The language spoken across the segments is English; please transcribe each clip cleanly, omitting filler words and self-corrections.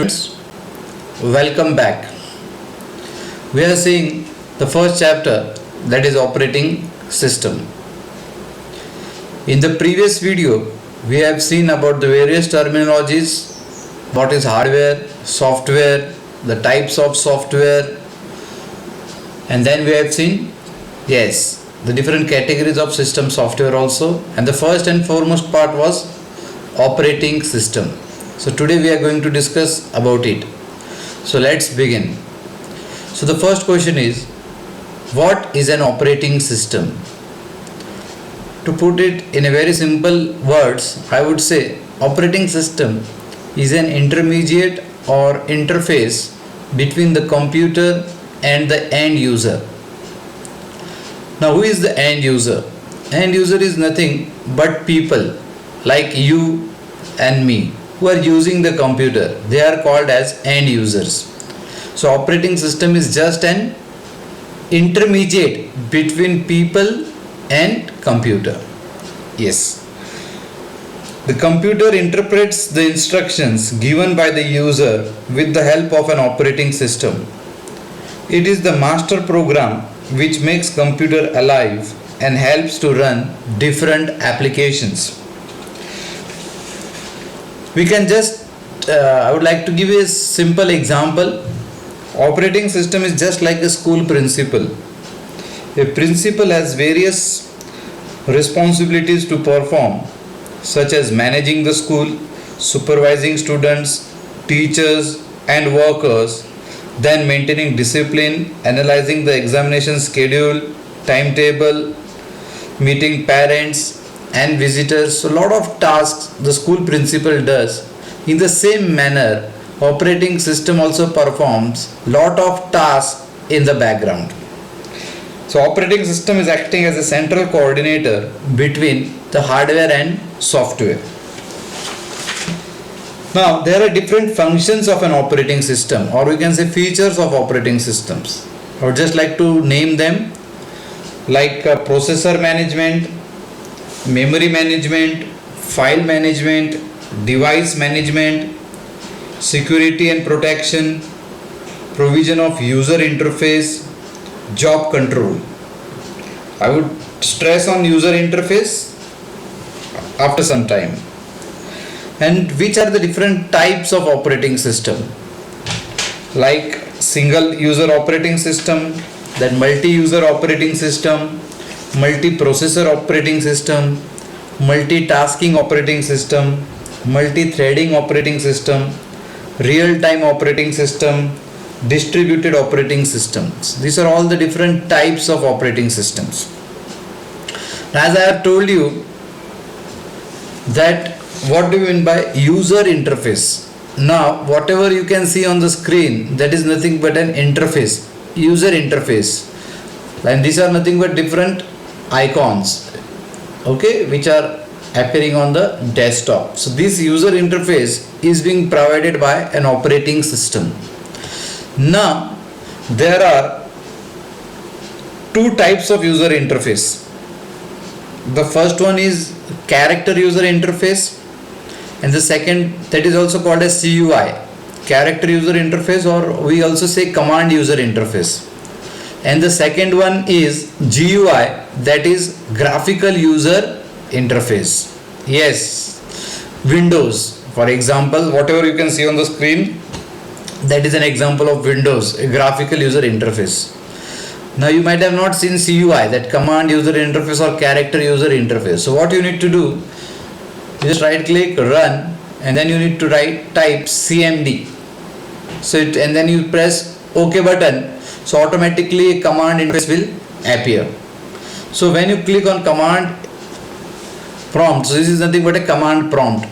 Welcome back. We are seeing the first chapter, that is operating system. In the previous video, we have seen about the various terminologies, what is hardware, software, the types of software, and then we have seen, yes, the different categories of system software also, and the first and foremost part was operating system. So today we are going to discuss about it. So let's begin. So the first question is, what is an operating system? To put it in a very simple words, I would say operating system is an intermediate or interface between the computer and the end user. Now who is the end user? End user is nothing but people like you and me who are using the computer. They are called as end users. So operating system is just an intermediate between people and computer. Yes. The computer interprets the instructions given by the user with the help of an operating system. It is the master program which makes computer alive and helps to run different applications. We can just, I would like to give you a simple example. Operating system is just like a school principal. A principal has various responsibilities to perform, such as managing the school, supervising students, teachers and workers, then maintaining discipline, analyzing the examination schedule, timetable, meeting parents and visitors. So a lot of tasks the school principal does. In the same manner, operating system also performs lot of tasks in the background. So operating system is acting as a central coordinator between the hardware and software. Now there are different functions of an operating system, or we can say features of operating systems. I would just like to name them, like processor management, memory management, file management, device management, security and protection, provision of user interface, job control. I would stress on user interface after some time. And which are the different types of operating system? Like single user operating system, then multi-user operating system, multi-processor operating system, multitasking operating system, multi-threading operating system, real-time operating system, distributed operating systems. These are all the different types of operating systems. As I have told you that what do you mean by user interface? Now whatever you can see on the screen, that is nothing but an interface, user interface, and these are nothing but different icons, okay, which are appearing on the desktop. So this user interface is being provided by an operating system. Now there are two types of user interface. The first one is character user interface, and the second, that is also called as CUI, character user interface, or we also say command user interface. And the second one is GUI, that is graphical user interface. Yes, Windows, for example, whatever you can see on the screen, that is an example of Windows, a graphical user interface. Now you might have not seen CUI, that command user interface or character user interface. So what you need to do, you just right click, run, and then you need to type CMD. So and then you press OK button. So automatically a command interface will appear. So when you click on command prompt, so this is nothing but a command prompt.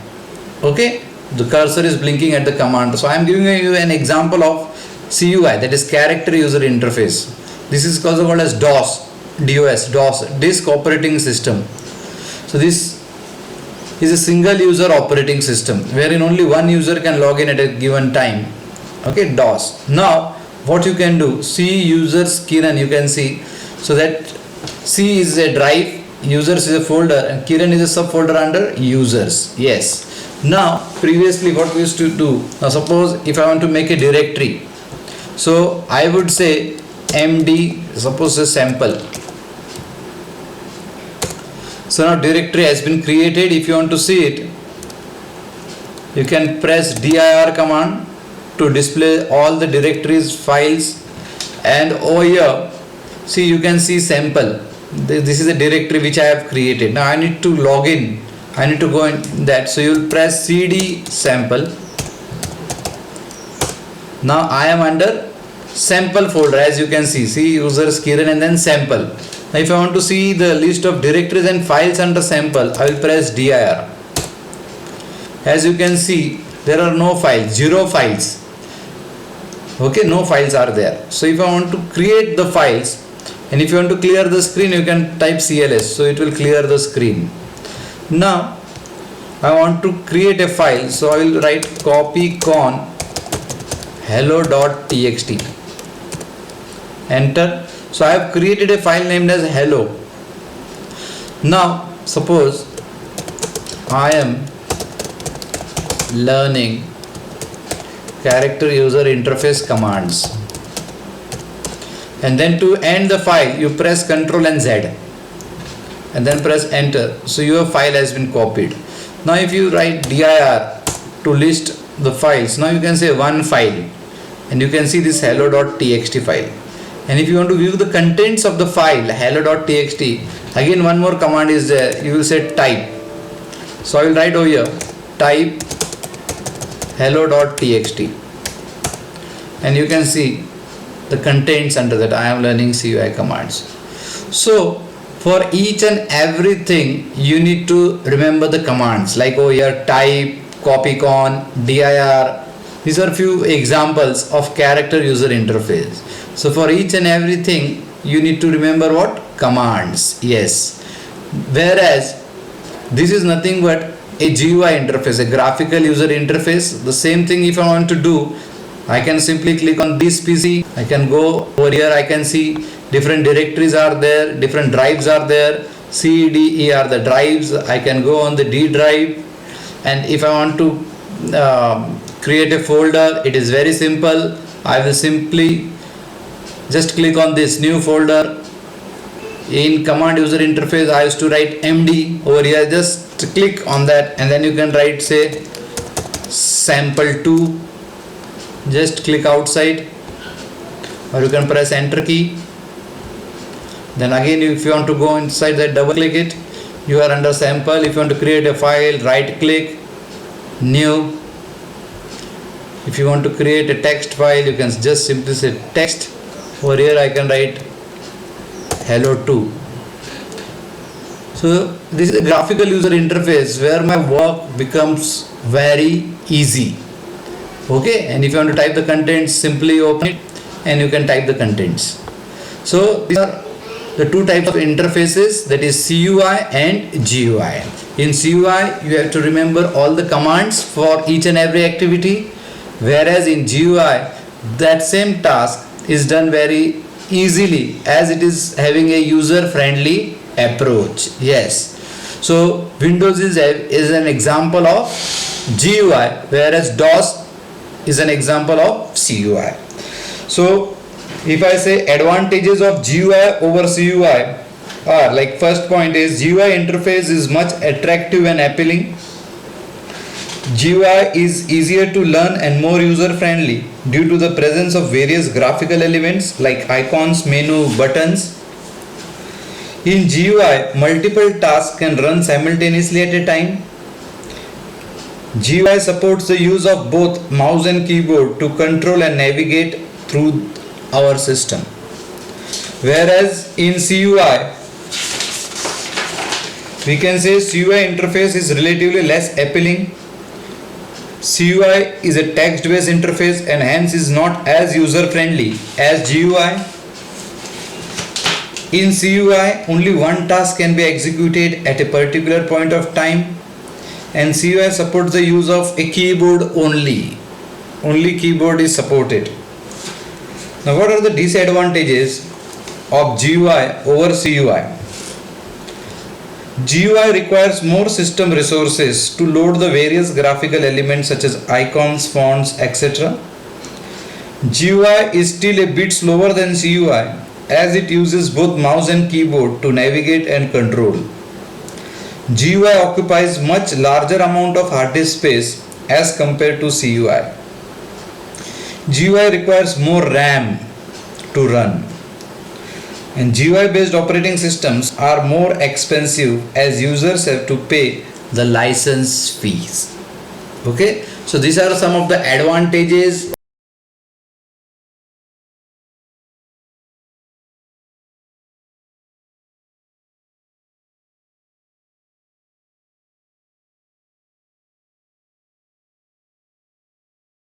Okay, the cursor is blinking at the command. So I am giving you an example of CUI, that is character user interface. This is also called as DOS, disk operating system. So this is a single user operating system wherein only one user can log in at a given time. Okay, DOS. Now what you can do, C users Kiran, you can see. So that C is a drive users is a folder and Kiran is a subfolder under users. Yes. Now previously what we used to do, now suppose if I want to make a directory, so I would say md, suppose a sample. So now directory has been created. If you want to see it, you can press dir command to display all the directories, files, and over here see you can see sample. This is a directory which I have created. Now I need to log in, I need to go in that, so you will press cd sample. Now I am under sample folder, as you can see users Kiran and then sample. Now if I want to see the list of directories and files under sample, I will press dir. As you can see, there are no files, 0 files. Okay, no files are there. So if I want to create the files, and if you want to clear the screen, you can type cls, so it will clear the screen. Now I want to create a file, so I will write copy con hello.txt, enter. So I have created a file named as hello. Now suppose I am learning character user interface commands, and then to end the file you press Ctrl and Z and then press enter. So your file has been copied. Now if you write dir to list the files, now you can say one file and you can see this hello.txt file. And if you want to view the contents of the file hello.txt, again one more command is there. You will say type. So I will write over here type hello.txt, and you can see the contents under that. I am learning CUI commands. So for each and everything you need to remember the commands, like over here type, copycon, dir. These are few examples of character user interface. So for each and everything you need to remember what? Commands. Yes. Whereas this is nothing but a GUI interface, a graphical user interface. The same thing if I want to do, I can simply click on this PC, I can go over here, I can see different directories are there, different drives are there, C, D, E are the drives. I can go on the D drive, and if I want to create a folder, it is very simple. I will simply just click on this new folder. In command user interface I used to write md. Over here just click on that and then you can write say sample2. Just click outside, or you can press enter key. Then again if you want to go inside that, double click it. You are under sample. If you want to create a file, right click, new. If you want to create a text file, you can just simply say text. Over here I can write hello2. So this is a graphical user interface where my work becomes very easy. Okay, and if you want to type the contents, simply open it and you can type the contents. So these are the two types of interfaces, that is CUI and GUI. In CUI you have to remember all the commands for each and every activity, whereas in GUI that same task is done very easily as it is having a user friendly approach. Yes. So Windows is an example of GUI, whereas DOS is an example of CUI. So if I say advantages of GUI over CUI are, like, first point is GUI interface is much attractive and appealing. GUI is easier to learn and more user friendly due to the presence of various graphical elements like icons, menu, buttons. In GUI, multiple tasks can run simultaneously at a time. GUI supports the use of both mouse and keyboard to control and navigate through our system. Whereas in CUI, we can say CUI interface is relatively less appealing. CUI is a text-based interface and hence is not as user-friendly as GUI. In CUI, only one task can be executed at a particular point of time, and CUI supports the use of a keyboard only. Only keyboard is supported. Now, what are the disadvantages of GUI over CUI? GUI requires more system resources to load the various graphical elements such as icons, fonts, etc. GUI is still a bit slower than CUI as it uses both mouse and keyboard to navigate and control. GUI occupies much larger amount of hard disk space as compared to CUI. GUI requires more RAM to run. And GUI based operating systems are more expensive as users have to pay the license fees. Okay, so these are some of the advantages